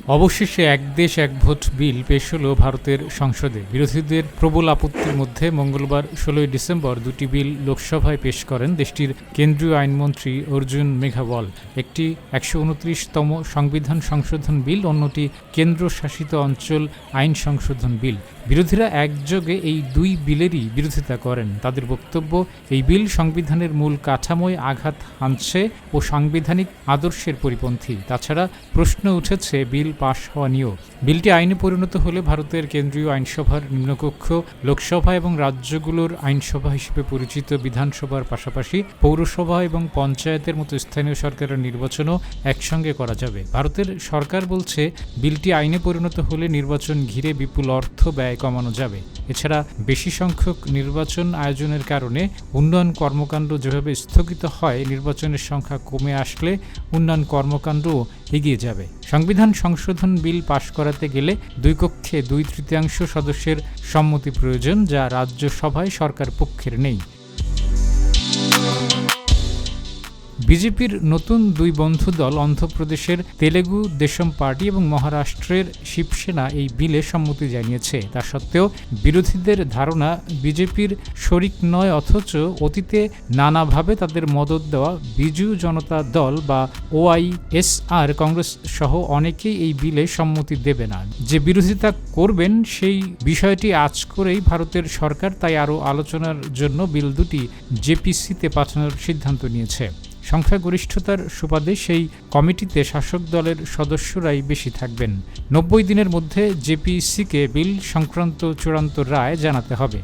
অবশেষে এক দেশ এক ভোট বিল পেশ হল ভারতের সংসদে। বিরোধীদের প্রবল আপত্তির মধ্যে মঙ্গলবার ১৬ ডিসেম্বর দুটি বিল লোকসভায় পেশ করেন দেশটির কেন্দ্রীয় আইনমন্ত্রী অর্জুন মেঘাওয়াল। একটি ১২৯তম সংবিধান সংশোধন বিল, অন্যটি কেন্দ্রশাসিত অঞ্চল আইন সংশোধন বিল। বিরোধীরা একযোগে এই দুই বিলেরই বিরোধিতা করেন। তাদের বক্তব্য, এই বিল সংবিধানের মূল কাঠামোয় আঘাত হানছে ও সাংবিধানিক আদর্শের পরিপন্থী। তাছাড়া প্রশ্ন উঠেছে বিল পাশ হওয়া নিয়েও। বিলটি আইনে পরিণত হলে ভারতের কেন্দ্রীয় আইনসভার নিম্নকক্ষ লোকসভা এবং রাজ্যগুলোর আইনসভা হিসেবে পরিচিত বিধানসভার পাশাপাশি পৌরসভা এবং পঞ্চায়েতের মতো স্থানীয় সরকারের নির্বাচনও একসঙ্গে করা যাবে। ভারতের সরকার বলছে, বিলটি আইনে পরিণত হলে নির্বাচন ঘিরে বিপুল অর্থ ব্যয় কমানো যাবে। এছাড়া বেশি সংখ্যক নির্বাচন আয়োজনের কারণে উন্নয়ন কর্মকাণ্ড যেভাবে স্থগিত হয়, নির্বাচনের সংখ্যা কমে আসলে উন্নয়ন কর্মকাণ্ডও এগিয়ে যাবে। সংবিধান সংশোধন বিল পাশ করাতে গেলে দুই কক্ষে 2/3 সদস্যের সম্মতি প্রয়োজন, যা রাজ্যসভায় সরকার পক্ষের নেই। বিজেপির নতুন দুই বন্ধু দল অন্ধ্রপ্রদেশের তেলেগু দেশম পার্টি এবং মহারাষ্ট্রের শিবসেনা এই বিলে সম্মতি জানিয়েছে। তা সত্ত্বেও বিরোধীদের ধারণা, বিজেপির শরিক নয়, অথচ অতীতে নানাভাবে তাদের মদত দেওয়া বিজু জনতা দল বা OISR, কংগ্রেস সহ অনেকেই এই বিলে সম্মতি দেবে না। যে বিরোধিতা করবেন সেই বিষয়টি আঁচ করেই ভারতের সরকার তাই আরও আলোচনার জন্য বিল দুটি জেপিসিতে পাঠানোর সিদ্ধান্ত নিয়েছে। সংখ্যাগরিষ্ঠতার সুবাদে সেই কমিটিতে শাসক দলের সদস্যরাই বেশি থাকবেন। 90 দিনের মধ্যে জেপিসিকে বিল সংক্রান্ত চূড়ান্ত রায় জানাতে হবে।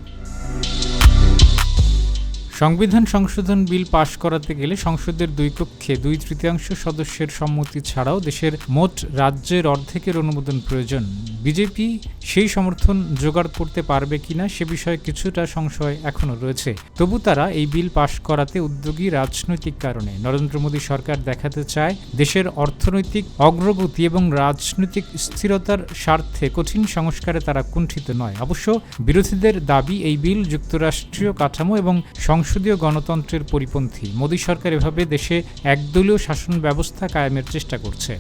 সংবিধান সংশোধন বিল পাশ করাতে গেলে সংসদের দুই কক্ষে 2/3 সদস্যের সম্মতি ছাড়াও দেশের মোট রাজ্যের অর্ধেকের অনুমোদন প্রয়োজন। বিজেপি সেই সমর্থন জোগাড় করতে পারবে কিনা সে বিষয়ে কিছুটা সংশয় এখনও রয়েছে। তবু তারা এই বিল পাশ করাতে উদ্যোগী রাজনৈতিক কারণে। নরেন্দ্র মোদী সরকার দেখাতে চায়, দেশের অর্থনৈতিক অগ্রগতি এবং রাজনৈতিক স্থিরতার স্বার্থে কঠিন সংস্কারে তারা কুণ্ঠিত নয়। অবশ্য বিরোধীদের দাবি, এই বিল যুক্তরাষ্ট্রীয় কাঠামো এবং সংসদীয় গণতন্ত্রের পরিপন্থী। মোদী সরকার এভাবে দেশে একদলীয় শাসন ব্যবস্থা কায়েমের চেষ্টা করছে।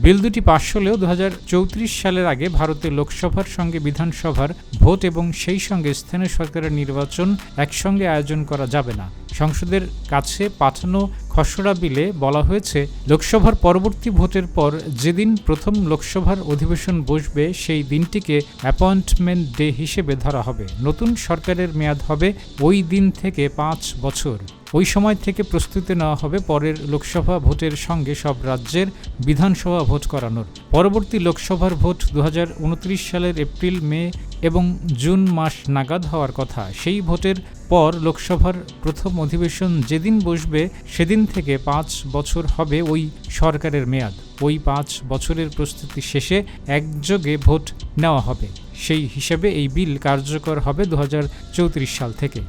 বিল দুটি পাশ হলেও 2034 সালের আগে ভারতের লোকসভার সঙ্গে বিধানসভার ভোট এবং সেই সঙ্গে স্থানীয় সরকারের নির্বাচন একসঙ্গে আয়োজন করা যাবে না। সংসদের কাছে পাঠানো খসড়া বিলে বলা হয়েছে, লোকসভার পরবর্তী ভোটের পর যেদিন প্রথম লোকসভার অধিবেশন বসবে সেই দিনটিকে অ্যাপয়েন্টমেন্ট ডে হিসেবে ধরা হবে। নতুন সরকারের মেয়াদ হবে ওই দিন থেকে 5 বছর। ওই সময় থেকে প্রস্তুতি নেওয়া হবে পরের লোকসভা ভোটের সঙ্গে সব রাজ্যের বিধানসভা ভোট করানোর। পরবর্তী লোকসভার ভোট 2029 সালের এপ্রিল, মে এবং জুন মাস নাগাদ হওয়ার কথা। সেই ভোটের পর লোকসভার প্রথম অধিবেশন যেদিন বসবে সেদিন থেকে 5 বছর হবে ওই সরকারের মেয়াদ। ওই 5 বছরের প্রস্তুতি শেষে একযোগে ভোট নেওয়া হবে। সেই হিসেবে এই বিল কার্যকর হবে 2034 সাল থেকে।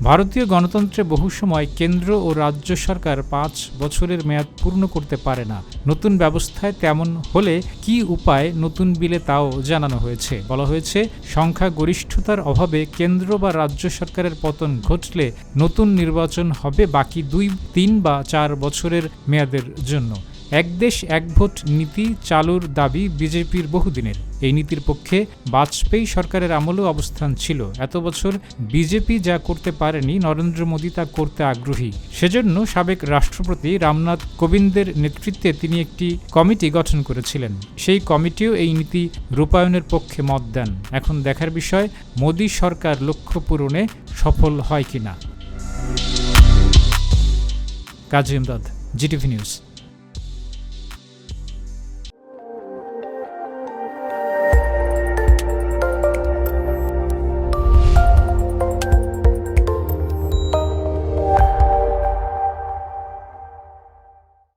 ভারতীয় গণতন্ত্রে বহু সময় কেন্দ্র ও রাজ্য সরকার 5 বছরের মেয়াদ পূর্ণ করতে পারে না। নতুন ব্যবস্থায় তেমন হলে কি উপায়, নতুন বিলে তাও জানানো হয়েছে। বলা হয়েছে, সংখ্যাগরিষ্ঠতার অভাবে কেন্দ্র বা রাজ্য সরকারের পতন ঘটলে নতুন নির্বাচন হবে বাকি 2, 3 বা 4 বছরের মেয়াদের জন্য। এক দেশ এক ভোট নীতি চালুর দাবি বিজেপির বহুদিনের। এই নীতির পক্ষে বাজপেয়ী সরকারের আমলেও অবস্থান ছিল। এত বছর বিজেপি যা করতে পারেনি, নরেন্দ্র মোদী তা করতে আগ্রহী। সেজন্য সাবেক রাষ্ট্রপতি রামনাথ কোবিন্দের নেতৃত্বে তিনি একটি কমিটি গঠন করেছিলেন। সেই কমিটিও এই নীতি রূপায়ণের পক্ষে মত দেন। এখন দেখার বিষয়, মোদী সরকার লক্ষ্য পূরণে সফল হয় কিনা। কাজী ইমদাদ, GTV নিউজ।